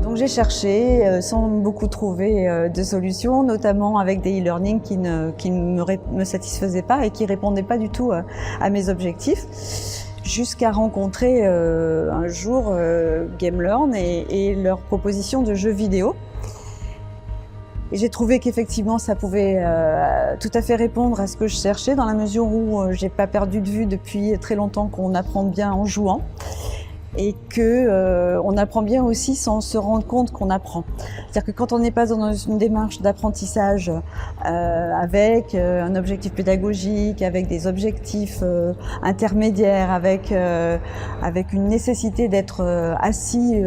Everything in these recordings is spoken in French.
Donc j'ai cherché sans beaucoup trouver de solutions, notamment avec des e-learning qui ne me satisfaisaient pas et qui répondaient pas du tout à mes objectifs, jusqu'à rencontrer un jour GameLearn et leur proposition de jeux vidéo. Et j'ai trouvé qu'effectivement ça pouvait tout à fait répondre à ce que je cherchais, dans la mesure où j'ai pas perdu de vue depuis très longtemps qu'on apprend bien en jouant. Et on apprend bien aussi sans se rendre compte qu'on apprend. C'est-à-dire que quand on n'est pas dans une démarche d'apprentissage avec un objectif pédagogique, avec des objectifs intermédiaires, avec une nécessité d'être assis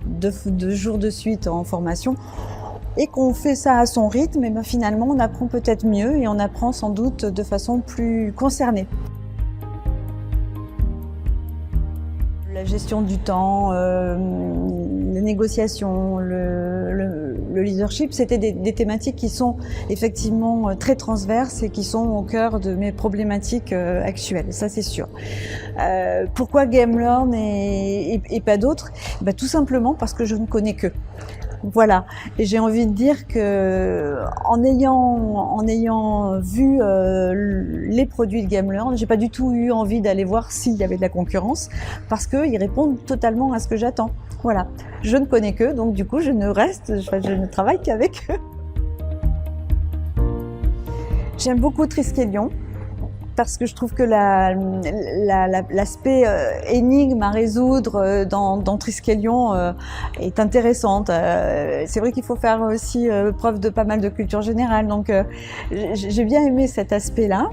deux jours de suite en formation, et qu'on fait ça à son rythme, et ben finalement on apprend peut-être mieux et on apprend sans doute de façon plus concernée. La gestion du temps, les négociations, le leadership, c'était des thématiques qui sont effectivement très transverses et qui sont au cœur de mes problématiques actuelles, ça c'est sûr. Pourquoi GameLearn et pas d'autres? Tout simplement parce que je ne connais qu'eux. Voilà, et j'ai envie de dire que en ayant vu les produits de GameLearn, j'ai pas du tout eu envie d'aller voir s'il y avait de la concurrence, parce qu'ils répondent totalement à ce que j'attends. Voilà, je ne connais qu'eux, donc du coup je ne travaille qu'avec eux. J'aime beaucoup Triskelion, parce que je trouve que l'aspect énigme à résoudre dans Triskelion est intéressante. C'est vrai qu'il faut faire aussi preuve de pas mal de culture générale, donc j'ai bien aimé cet aspect-là.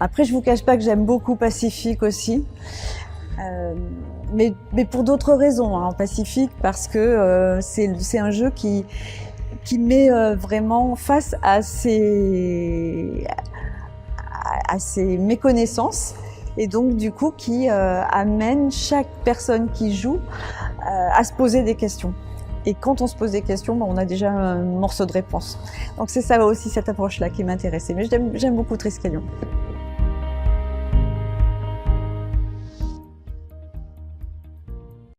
Après, je vous cache pas que j'aime beaucoup Pacific aussi, mais pour d'autres raisons. Hein. Pacific parce que c'est un jeu qui met vraiment face à ses méconnaissances, et donc du coup qui amène chaque personne qui joue à se poser des questions. Et quand on se pose des questions, on a déjà un morceau de réponse. Donc c'est ça aussi, cette approche-là qui m'intéressait. Mais j'aime beaucoup Triskelion.